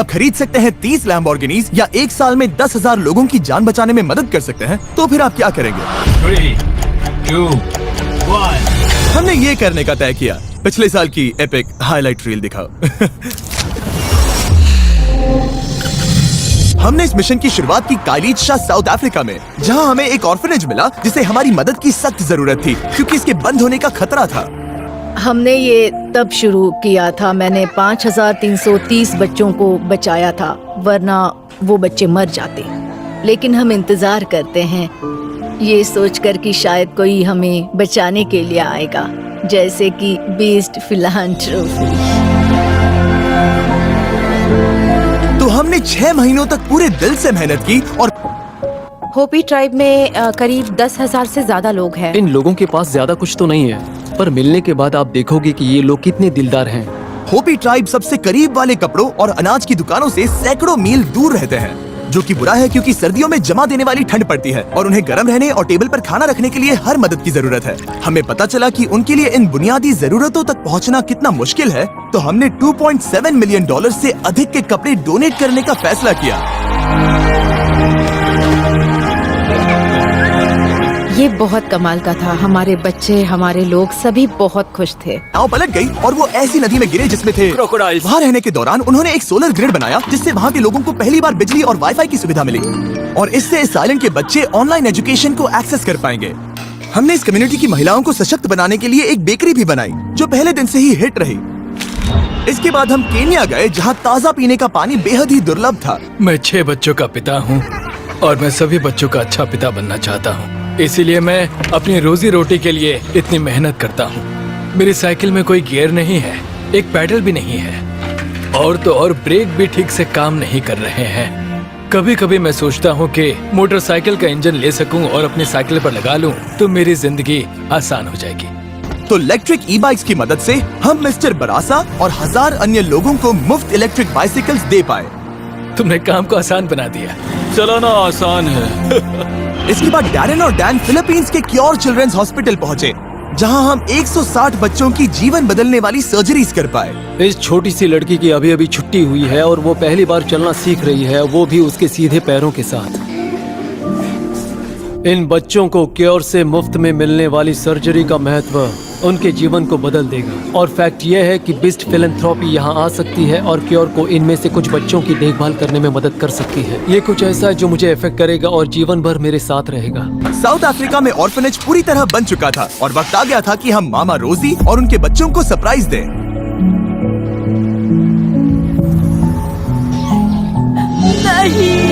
खरीद सकते हैं 30 लैम्बोर्गिनीज या एक साल में 10,000 लोगों की जान बचाने में मदद कर सकते हैं, तो फिर आप क्या करेंगे? 3, 2, 1। हमने ये करने का तय किया। पिछले साल की एपिक हाईलाइट रील दिखाओ। हमने इस मिशन की शुरुआत की काइलीचा, साउथ अफ्रीका में, जहां हमें एक ऑर्फनेज मिला जिसे हमारी मदद की सख्त जरूरत थी क्योंकि इसके बंद होने का खतरा था। हमने ये तब शुरू किया था, मैंने 5330 बच्चों को बचाया था, वरना वो बच्चे मर जाते। लेकिन हम इंतजार करते हैं ये सोचकर कि शायद कोई हमें बचाने के लिए आएगा, जैसे कि बीस्ट फिलांथ्रोपी। तो हमने 6 महीनों तक पूरे दिल से मेहनत की और होपी ट्राइब में करीब 10,000 से ज्यादा लोग हैं। इन लोगों के पास ज्यादा कुछ तो नहीं है, पर मिलने के बाद आप देखोगे कि ये लोग कितने दिलदार हैं। होपी ट्राइब सबसे करीब वाले कपड़ों और अनाज की दुकानों से सैकड़ों मील दूर रहते हैं, जो कि बुरा है क्योंकि सर्दियों में जमा देने वाली ठंड पड़ती है और उन्हें गर्म रहने और टेबल पर खाना रखने के लिए हर मदद की जरूरत है। हमें पता चला कि उनके लिए इन बुनियादी जरूरतों तक पहुंचना कितना मुश्किल है, तो हमने $2.7 मिलियन से अधिक के कपड़े डोनेट करने का फैसला किया। ये बहुत कमाल का था। हमारे बच्चे, हमारे लोग सभी बहुत खुश थे। नाव पलट गई और वो ऐसी नदी में गिरे जिसमें थे क्रोकोडाइल्स। वहाँ रहने के दौरान उन्होंने एक सोलर ग्रिड बनाया जिससे वहाँ के लोगों को पहली बार बिजली और वाईफाई की सुविधा मिली, और इससे इस आइलैंड के बच्चे ऑनलाइन एजुकेशन को एक्सेस कर पाएंगे। हमने इस कम्युनिटी की महिलाओं को सशक्त बनाने के लिए एक बेकरी भी बनाई जो पहले दिन से ही हिट रही। इसके बाद हम केन्या गए जहाँ ताज़ा पीने का पानी बेहद ही दुर्लभ था। मैं 6 बच्चों का पिता हूँ और मैं सभी बच्चों का अच्छा पिता बनना चाहता हूँ, इसीलिए मैं अपनी रोजी रोटी के लिए इतनी मेहनत करता हूँ। मेरी साइकिल में कोई गियर नहीं है, एक पैडल भी नहीं है, और तो और ब्रेक भी ठीक से काम नहीं कर रहे हैं। कभी कभी मैं सोचता हूँ कि मोटरसाइकिल का इंजन ले सकूँ और अपनी साइकिल पर लगा लूँ तो मेरी जिंदगी आसान हो जाएगी। तो इलेक्ट्रिक ई बाइक्स की मदद से हम मिस्टर बरासा और 1000 अन्य लोगों को मुफ्त इलेक्ट्रिक बाइसिकल्स दे पाए। तुमने काम को आसान बना दिया। चलाना आसान है। इसके बाद डैरेन और डैन फिलीपींस के क्योर चिल्ड्रंस हॉस्पिटल पहुंचे, जहां हम 160 बच्चों की जीवन बदलने वाली सर्जरीज कर पाए। इस छोटी सी लड़की की अभी अभी छुट्टी हुई है और वो पहली बार चलना सीख रही है, वो भी उसके सीधे पैरों के साथ। इन बच्चों को क्योर से मुफ्त में मिलने वाली सर्जरी का महत्व उनके जीवन को बदल देगा। और फैक्ट ये है कि बीस्ट फिलैंथ्रोपी यहाँ आ सकती है और क्योर को इनमें से कुछ बच्चों की देखभाल करने में मदद कर सकती है। ये कुछ ऐसा है जो मुझे इफेक्ट करेगा और जीवन भर मेरे साथ रहेगा। साउथ अफ्रीका में ऑर्फनेज पूरी तरह बन चुका था और वक्त आ गया था कि हम मामा रोजी और उनके बच्चों को सरप्राइज दें। नहीं।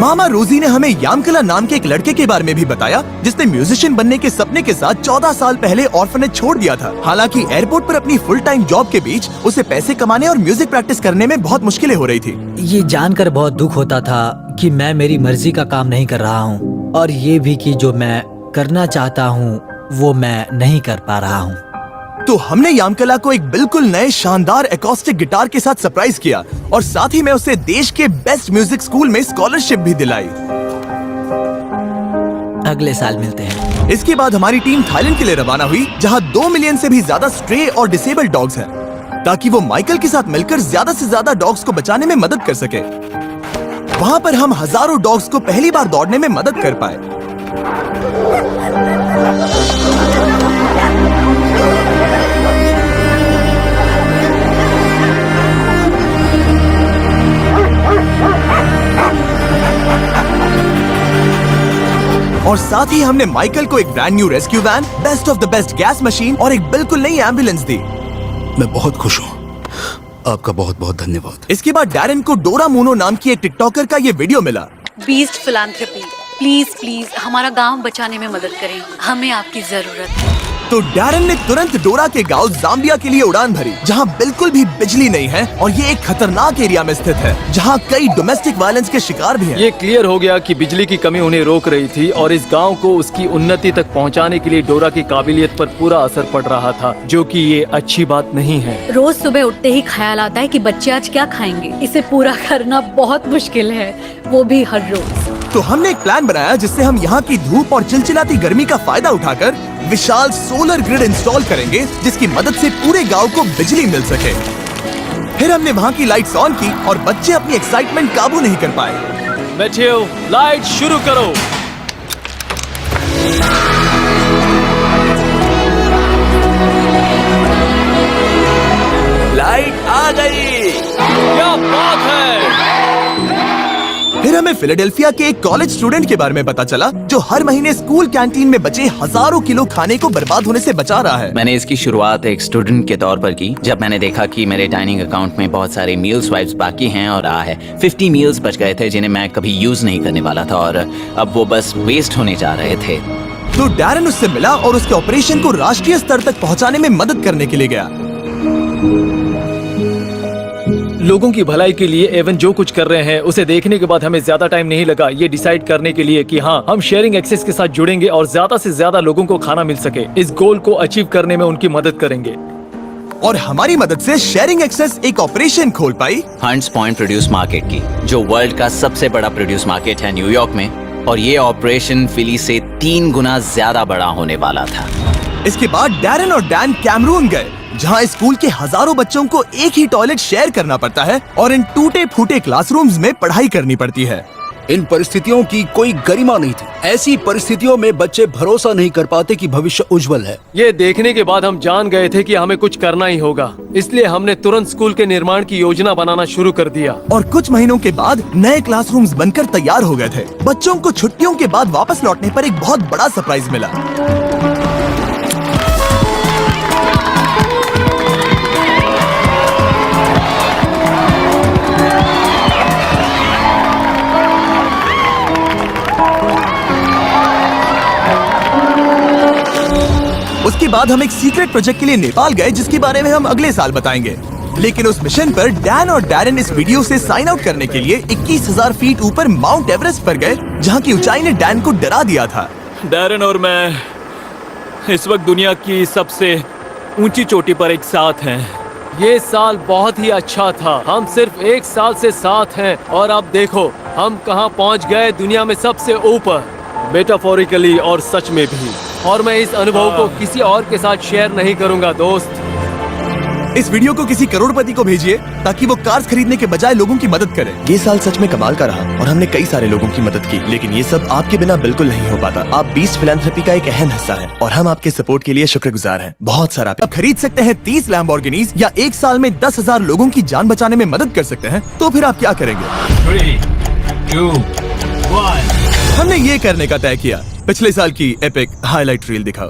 मामा रोजी ने हमें यामकला नाम के एक लड़के के बारे में भी बताया जिसने म्यूजिशियन बनने के सपने के साथ 14 साल पहले ऑर्फनेज छोड़ दिया था। हालांकि एयरपोर्ट पर अपनी फुल टाइम जॉब के बीच उसे पैसे कमाने और म्यूजिक प्रैक्टिस करने में बहुत मुश्किलें हो रही थी। ये जानकर बहुत दुख होता था कि मैं मेरी मर्जी का काम नहीं कर रहा हूँ, और ये भी कि जो मैं करना चाहता हूँ वो मैं नहीं कर पा रहा हूँ। तो हमने यामकला को एक बिल्कुल नए शानदार एकॉस्टिक गिटार के साथ सरप्राइज किया और साथ ही में उसे देश के बेस्ट म्यूजिक स्कूल में स्कॉलरशिप भी दिलाई। अगले साल मिलते हैं। इसके बाद हमारी टीम थाईलैंड के लिए रवाना हुई, जहां 2 मिलियन से भी ज्यादा स्ट्रे और डिसेबल्ड डॉग्स हैं, ताकि वो माइकल के साथ मिलकर ज्यादा से ज्यादा डॉग्स को बचाने में मदद कर सके। वहां पर हम हजारों डॉग्स को पहली बार दौड़ने में मदद कर पाए। और साथ ही हमने माइकल को एक brand new rescue van, best of the best gas machine और एक बिल्कुल नई एम्बुलेंस दी। मैं बहुत खुश हूँ, आपका बहुत बहुत धन्यवाद। इसके बाद डैरेन को डोरा मोनो नाम की एक टिकटॉकर का ये वीडियो मिला। बीस्ट फिलैंथ्रोपी, प्लीज प्लीज हमारा गांव बचाने में मदद करें, हमें आपकी जरूरत है। तो डैरन ने तुरंत डोरा के गांव जाम्बिया के लिए उड़ान भरी, जहां बिल्कुल भी बिजली नहीं है और ये एक खतरनाक एरिया में स्थित है, जहां कई डोमेस्टिक वायलेंस के शिकार भी हैं। ये क्लियर हो गया कि बिजली की कमी उन्हें रोक रही थी और इस गांव को उसकी उन्नति तक पहुंचाने के लिए डोरा की काबिलियत पर पूरा असर पड़ रहा था, जो कि ये अच्छी बात नहीं है। रोज सुबह उठते ही ख्याल आता है कि बच्चे आज क्या खाएंगे। इसे पूरा करना बहुत मुश्किल है, वो भी हर रोज। तो हमने एक प्लान बनाया जिससे हम यहाँ की धूप और चिलचिलाती गर्मी का फायदा उठाकर विशाल सोलर ग्रिड इंस्टॉल करेंगे, जिसकी मदद से पूरे गांव को बिजली मिल सके। फिर हमने वहाँ की लाइट्स ऑन की और बच्चे अपनी एक्साइटमेंट काबू नहीं कर पाए। मैथ्यू, लाइट शुरू करो। लाइट आ गई। क्या बात है। फिर हमें फिलाडेल्फिया के एक कॉलेज स्टूडेंट के बारे में पता चला, जो हर महीने स्कूल कैंटीन में बचे हजारों किलो खाने को बर्बाद होने से बचा रहा है। मैंने इसकी शुरुआत एक स्टूडेंट के तौर पर की, जब मैंने देखा कि मेरे डाइनिंग अकाउंट में बहुत सारे मील स्वाइप्स बाकी हैं और 50 मील्स बच गए थे जिन्हें मैं कभी यूज नहीं करने वाला था और अब वो बस वेस्ट होने जा रहे थे। तो डैरन उससे मिला और उसके ऑपरेशन को राष्ट्रीय स्तर तक पहुंचाने में मदद करने के लिए गया। लोगों की भलाई के लिए एवन जो कुछ कर रहे हैं उसे देखने के बाद हमें ज्यादा टाइम नहीं लगा ये डिसाइड करने के लिए कि हाँ, हम शेयरिंग एक्सेस के साथ जुड़ेंगे और ज्यादा से ज्यादा लोगों को खाना मिल सके। इस गोल को अचीव करने में उनकी मदद करेंगे। और हमारी मदद से शेयरिंग एक्सेस एक ऑपरेशन खोल पाई हंट्स पॉइंट प्रोड्यूस मार्केट की, जो वर्ल्ड का सबसे बड़ा प्रोड्यूस मार्केट है न्यूयॉर्क में, और ये ऑपरेशन फिली से 3 गुना ज्यादा बड़ा होने वाला था। इसके बाद डैरन और डैन कैमरून गए, जहां स्कूल के हजारों बच्चों को एक ही टॉयलेट शेयर करना पड़ता है और इन टूटे फूटे क्लासरूम्स में पढ़ाई करनी पड़ती है। इन परिस्थितियों की कोई गरिमा नहीं थी। ऐसी परिस्थितियों में बच्चे भरोसा नहीं कर पाते कि भविष्य उज्जवल है। ये देखने के बाद हम जान गए थे कि हमें कुछ करना ही होगा, इसलिए हमने तुरंत स्कूल के निर्माण की योजना बनाना शुरू कर दिया। और कुछ महीनों के बाद नए क्लासरूम्स बनकर तैयार हो गए थे। बच्चों को छुट्टियों के बाद वापस लौटने पर एक बहुत बड़ा सरप्राइज मिला। उसके बाद हम एक सीक्रेट प्रोजेक्ट के लिए नेपाल गए, जिसके बारे में हम अगले साल बताएंगे। लेकिन उस मिशन पर डैन और डैरन इस वीडियो से साइन आउट करने के लिए 21,000 फीट ऊपर माउंट एवरेस्ट पर गए, जहां की ऊंचाई ने डैन को डरा दिया था। डैरन और मैं इस वक्त दुनिया की सबसे ऊंची चोटी पर एक साथ हैं। ये साल बहुत ही अच्छा था। हम सिर्फ एक साल से साथ हैं और अब देखो हम कहां पहुंच गए, दुनिया में सबसे ऊपर, मेटाफोरिकली और सच में भी। और मैं इस अनुभव को किसी और के साथ शेयर नहीं करूंगा दोस्त। इस वीडियो को किसी करोड़पति को भेजिए ताकि वो कार्स खरीदने के बजाय लोगों की मदद करे। ये साल सच में कमाल का रहा और हमने कई सारे लोगों की मदद की, लेकिन ये सब आपके बिना बिल्कुल नहीं हो पाता। आप बीस्ट फिलैंथ्रोपी का एक अहम हिस्सा हैं और हम आपके सपोर्ट के लिए शुक्रगुजार हैं। बहुत सारा। आप खरीद सकते हैं 30 लैम्बोर्गिनीज या एक साल में 10,000 लोगों की जान बचाने में मदद कर सकते हैं। तो फिर आप क्या करेंगे? 3, 2, 1। हमने ये करने का तय किया। पिछले साल की एपिक हाईलाइट रील दिखाओ।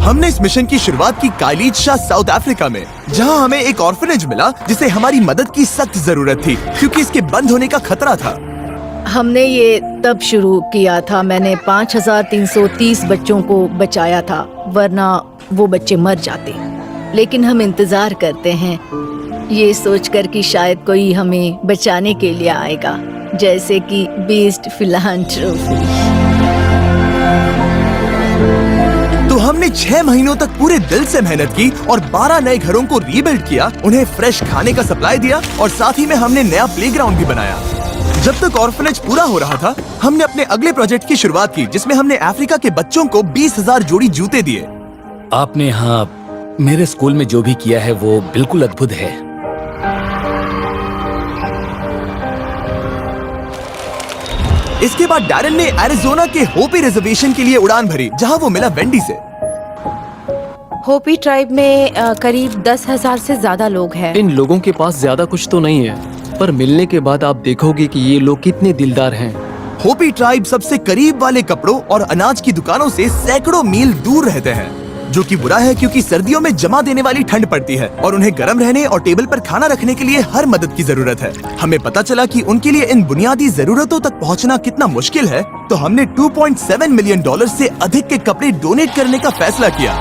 हमने इस मिशन की शुरुआत की काइलीचा, साउथ अफ्रीका में, जहां हमें एक ऑर्फनेज मिला जिसे हमारी मदद की सख्त जरूरत थी क्योंकि इसके बंद होने का खतरा था। हमने ये तब शुरू किया था, मैंने 5,330 बच्चों को बचाया था, वरना वो बच्चे मर जाते। लेकिन हम इंतजार करते हैं, ये सोचकर कि शायद कोई हमें बचाने के लिए आएगा, जैसे कि बीस्ट फिलैंथ्रोपी। तो हमने 6 महीनों तक पूरे दिल से मेहनत की और 12 नए घरों को रीबिल्ड किया, उन्हें फ्रेश खाने का सप्लाई दिया और साथ ही में हमने नया प्लेग्राउंड भी बनाया। जब तक ऑर्फनेज पूरा हो रहा था, हमने अपने अगले प्रोजेक्ट की शुरुआत की, जिसमें हमने अफ्रीका के बच्चों को 20,000 जोड़ी जूते दिए। आपने यहाँ मेरे स्कूल में जो भी किया है वो बिल्कुल अद्भुत है। इसके बाद डैरन ने एरिज़ोना के होपी रिजर्वेशन के लिए उड़ान भरी, जहां वो मिला वेंडी से। होपी ट्राइब में करीब 10,000 से ज्यादा लोग हैं। इन लोगों के पास ज्यादा कुछ तो नहीं है, पर मिलने के बाद आप देखोगे कि ये लोग कितने दिलदार हैं। होपी ट्राइब सबसे करीब वाले कपड़ों और अनाज की दुकानों से सैकड़ों मील दूर रहते हैं। जो कि बुरा है क्योंकि सर्दियों में जमा देने वाली ठंड पड़ती है और उन्हें गर्म रहने और टेबल पर खाना रखने के लिए हर मदद की जरूरत है। हमें पता चला कि उनके लिए इन बुनियादी जरूरतों तक पहुंचना कितना मुश्किल है, तो हमने $2.7 मिलियन से अधिक के कपड़े डोनेट करने का फैसला किया।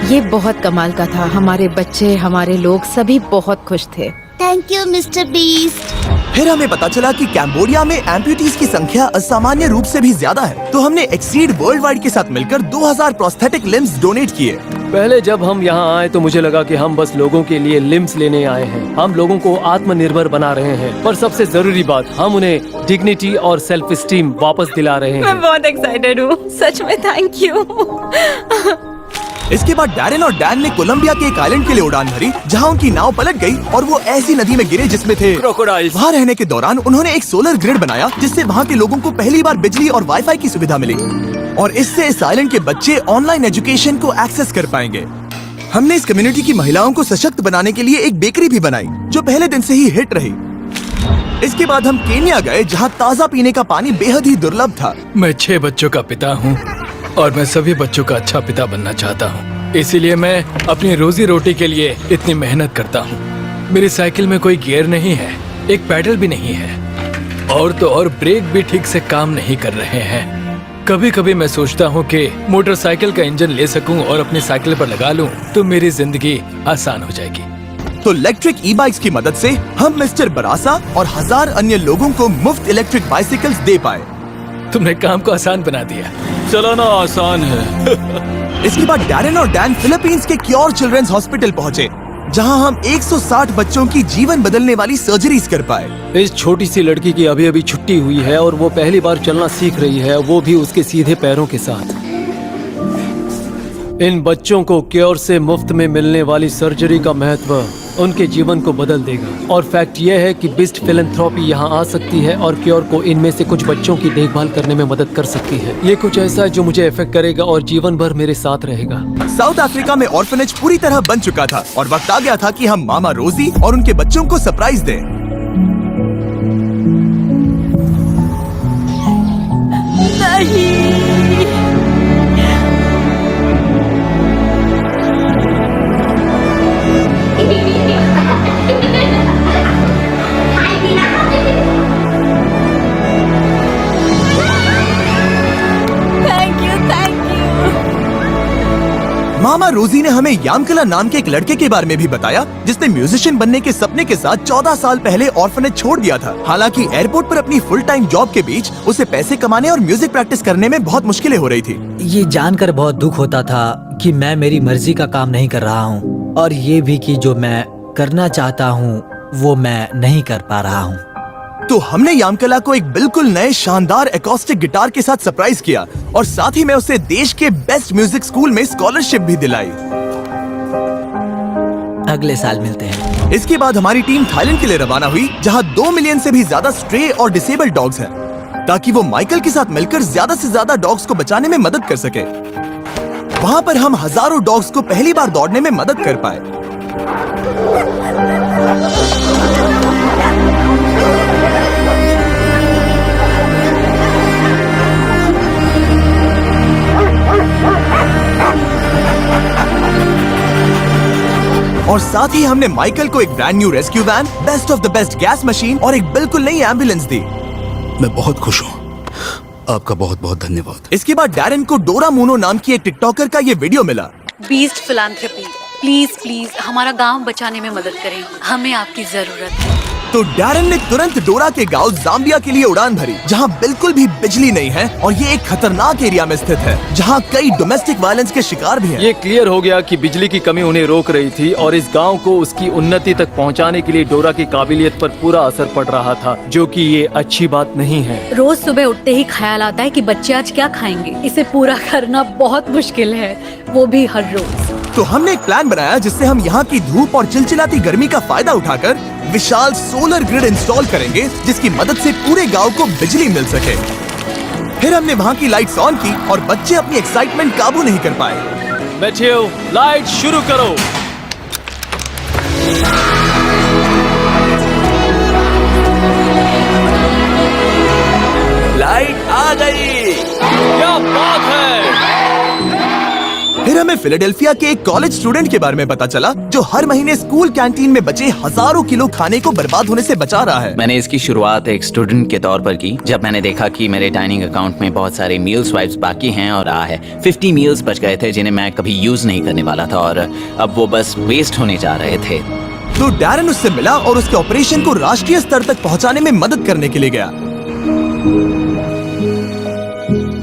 ये बहुत कमाल का था। हमारे बच्चे, हमारे लोग सभी बहुत खुश थे। Thank you mister beast. फिर हमें पता चला कि कैम्बोडिया में एम्प्यूटीज की संख्या असामान्य रूप से भी ज्यादा है, तो हमने एक्सीड वर्ल्ड वाइड के साथ मिलकर 2000 प्रोस्थेटिक लिम्स डोनेट किए। पहले जब हम यहाँ आए तो मुझे लगा कि हम बस लोगों के लिए लिम्स लेने आए हैं। हम लोगों को आत्मनिर्भर बना रहे हैं, पर सबसे जरूरी बात, हम उन्हें डिग्निटी और सेल्फ स्टीम वापस दिला रहे हैं। मैं बहुत एक्साइटेड हूँ, सच में थैंक यू। इसके बाद डैरेन और डैन ने कोलंबिया के एक आइलैंड के लिए उड़ान भरी, जहां उनकी नाव पलट गई और वो ऐसी नदी में गिरे जिसमें थे क्रोकोडाइल्स। वहां रहने के दौरान उन्होंने एक सोलर ग्रिड बनाया, जिससे वहां के लोगों को पहली बार बिजली और वाईफाई की सुविधा मिली, और इससे इस आइलैंड के बच्चे ऑनलाइन एजुकेशन को एक्सेस कर पाएंगे। हमने इस कम्युनिटी की महिलाओं को सशक्त बनाने के लिए एक बेकरी भी बनाई, जो पहले दिन से ही हिट रही। इसके बाद हम केन्या गए, जहाँ ताज़ा पीने का पानी बेहद ही दुर्लभ था। मैं 6 बच्चों का पिता हूँ और मैं सभी बच्चों का अच्छा पिता बनना चाहता हूँ। इसीलिए मैं अपनी रोजी रोटी के लिए इतनी मेहनत करता हूँ। मेरी साइकिल में कोई गियर नहीं है, एक पैडल भी नहीं है, और तो और ब्रेक भी ठीक से काम नहीं कर रहे हैं। कभी कभी मैं सोचता हूँ कि मोटरसाइकिल का इंजन ले सकूं और अपनी साइकिल पर लगा लूं तो मेरी जिंदगी आसान हो जाएगी। तो इलेक्ट्रिक ई बाइक्स की मदद से हम मिस्टर बरासा और 1000 अन्य लोगों को मुफ्त इलेक्ट्रिक बाइसिकल्स दे पाए। तुमने काम को आसान बना दिया। चलाना आसान है। इसके बाद डैरेन और डैन फिलीपींस के क्योर चिल्ड्रंस हॉस्पिटल पहुँचे, जहां हम 160 बच्चों की जीवन बदलने वाली सर्जरीज कर पाए। इस छोटी सी लड़की की अभी अभी छुट्टी हुई है और वो पहली बार चलना सीख रही है, वो भी उसके सीधे पैरों के साथ। इन बच्चों को क्योर से मुफ्त में मिलने वाली सर्जरी का महत्व उनके जीवन को बदल देगा। और फैक्ट ये है कि बिस्ट फिलैंथ्रोपी यहाँ आ सकती है और क्योर को इनमें से कुछ बच्चों की देखभाल करने में मदद कर सकती है। ये कुछ ऐसा है जो मुझे इफेक्ट करेगा और जीवन भर मेरे साथ रहेगा। साउथ अफ्रीका में ऑर्फनेज पूरी तरह बन चुका था और वक्त आ गया था कि हम मामा रोजी और उनके बच्चों को सरप्राइज दें। मामा रोजी ने हमें यामकला नाम के एक लड़के के बारे में भी बताया, जिसने म्यूजिशियन बनने के सपने के साथ 14 साल पहले ऑर्फनेज छोड़ दिया था। हालांकि एयरपोर्ट पर अपनी फुल टाइम जॉब के बीच उसे पैसे कमाने और म्यूजिक प्रैक्टिस करने में बहुत मुश्किलें हो रही थी। ये जानकर बहुत दुख होता था कि मैं मेरी मर्जी का काम नहीं कर रहा हूँ, और ये भी कि जो मैं करना चाहता हूँ वो मैं नहीं कर पा रहा हूँ। तो हमने यामकला को एक बिल्कुल नए शानदार एकॉस्टिक गिटार के साथ सरप्राइज किया और साथ ही में उसे देश के बेस्ट म्यूजिक स्कूल में स्कॉलरशिप भी दिलाई। अगले साल मिलते हैं। इसके बाद हमारी टीम थाईलैंड के लिए रवाना हुई, जहां 2 मिलियन से भी ज्यादा स्ट्रे और डिसेबल्ड डॉग्स हैं, ताकि वो माइकल के साथ मिलकर ज्यादा से ज्यादा डॉग्स को बचाने में मदद कर सके। वहां पर हम हजारों डॉग्स को पहली बार दौड़ने में मदद कर पाए। और साथ ही हमने माइकल को एक brand new rescue van, best of the best gas machine और एक बिल्कुल नई एम्बुलेंस दी। मैं बहुत खुश हूँ, आपका बहुत बहुत धन्यवाद। इसके बाद डैरेन को डोरा मोनो नाम की एक टिकटॉकर का ये वीडियो मिला। बीस्ट फिलैंथ्रोपी, प्लीज प्लीज हमारा गांव बचाने में मदद करें, हमें आपकी जरूरत है। तो डैरेन ने तुरंत डोरा के गांव जाम्बिया के लिए उड़ान भरी, जहां बिल्कुल भी बिजली नहीं है और ये एक खतरनाक एरिया में स्थित है, जहां कई डोमेस्टिक वायलेंस के शिकार भी हैं। ये क्लियर हो गया कि बिजली की कमी उन्हें रोक रही थी और इस गांव को उसकी उन्नति तक पहुंचाने के लिए डोरा की काबिलियत पर पूरा असर पड़ रहा था, जो कि ये अच्छी बात नहीं है। रोज सुबह उठते ही ख्याल आता है कि बच्चे आज क्या खाएंगे। इसे पूरा करना बहुत मुश्किल है, वो भी हर रोज। तो हमने एक प्लान बनाया जिससे हम यहाँ की धूप और चिलचिलाती गर्मी का फायदा उठाकर विशाल सोलर ग्रिड इंस्टॉल करेंगे, जिसकी मदद से पूरे गांव को बिजली मिल सके। फिर हमने वहाँ की लाइट्स ऑन की और बच्चे अपनी एक्साइटमेंट काबू नहीं कर पाए। बैठियो, लाइट शुरू करो। लाइट आ गई। फिर हमें फिलाडेल्फिया के एक कॉलेज स्टूडेंट के बारे में पता चला जो हर महीने स्कूल कैंटीन में बचे हजारों किलो खाने को बर्बाद होने से बचा रहा है। मैंने इसकी शुरुआत एक स्टूडेंट के तौर पर की जब मैंने देखा कि मेरे डाइनिंग अकाउंट में बहुत सारे मील स्वाइप्स बाकी हैं और 50 मील्स बच गए थे जिन्हें मैं कभी यूज नहीं करने वाला था और अब वो बस वेस्ट होने जा रहे थे। तो डैरन उससे मिला और उसके ऑपरेशन को राष्ट्रीय स्तर तक पहुंचाने में मदद करने के लिए गया।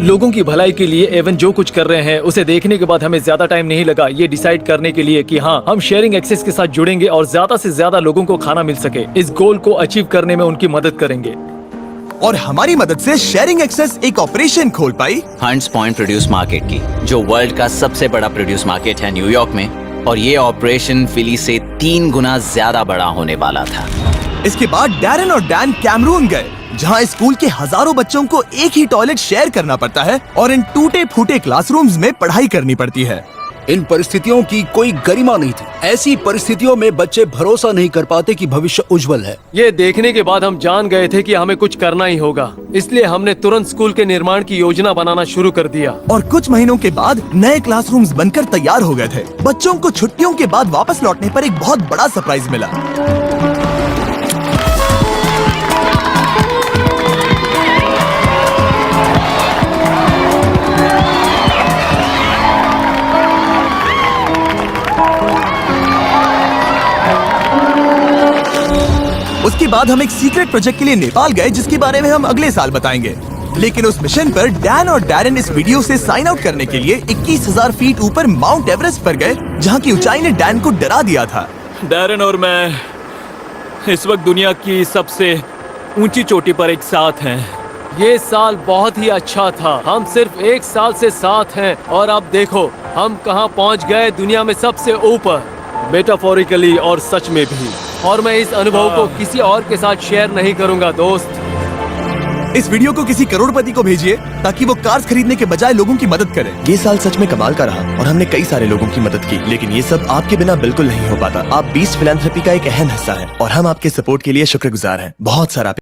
लोगों की भलाई के लिए एवन जो कुछ कर रहे हैं उसे देखने के बाद हमें ज्यादा टाइम नहीं लगा ये डिसाइड करने के लिए कि हाँ, हम शेयरिंग एक्सेस के साथ जुड़ेंगे और ज्यादा से ज्यादा लोगों को खाना मिल सके। इस गोल को अचीव करने में उनकी मदद करेंगे। और हमारी मदद से शेयरिंग एक्सेस एक ऑपरेशन खोल पाई हंट्स पॉइंट प्रोड्यूस मार्केट की, जो वर्ल्ड का सबसे बड़ा प्रोड्यूस मार्केट है न्यूयॉर्क में, और ये ऑपरेशन फिली से 3 गुना ज्यादा बड़ा होने वाला था। इसके बाद डैरन और डैन कैमरून गए जहां स्कूल के हजारों बच्चों को एक ही टॉयलेट शेयर करना पड़ता है और इन टूटे फूटे क्लासरूम्स में पढ़ाई करनी पड़ती है। इन परिस्थितियों की कोई गरिमा नहीं थी। ऐसी परिस्थितियों में बच्चे भरोसा नहीं कर पाते कि भविष्य उज्जवल है। ये देखने के बाद हम जान गए थे कि हमें कुछ करना ही होगा, इसलिए हमने तुरंत स्कूल के निर्माण की योजना बनाना शुरू कर दिया। और कुछ महीनों के बाद नए क्लासरूम्स बनकर तैयार हो गए थे। बच्चों को छुट्टियों के बाद वापस लौटने पर एक बहुत बड़ा सरप्राइज मिला। उसके बाद हम एक सीक्रेट प्रोजेक्ट के लिए नेपाल गए जिसके बारे में हम अगले साल बताएंगे। लेकिन उस मिशन पर डैन और डैरन इस वीडियो से साइन आउट करने के लिए 21,000 फीट ऊपर माउंट एवरेस्ट पर गए जहां की ऊंचाई ने डैन को डरा दिया था। डैरन और मैं इस वक्त दुनिया की सबसे ऊंची चोटी पर एक साथ हैं। ये साल बहुत ही अच्छा था। हम सिर्फ 1 साल से साथ हैं और अब देखो हम कहां पहुंच गए, दुनिया में सबसे ऊपर, मेटाफोरिकली और सच में भी। और मैं इस अनुभव को किसी और के साथ शेयर नहीं करूंगा दोस्त। इस वीडियो को किसी करोड़पति को भेजिए ताकि वो कार्स खरीदने के बजाय लोगों की मदद करे। ये साल सच में कमाल का रहा और हमने कई सारे लोगों की मदद की, लेकिन ये सब आपके बिना बिल्कुल नहीं हो पाता। आप बीस्ट फिलैंथ्रोपी का एक अहम हिस्सा हैं और हम आपके सपोर्ट के लिए शुक्रगुजार हैं। बहुत सारा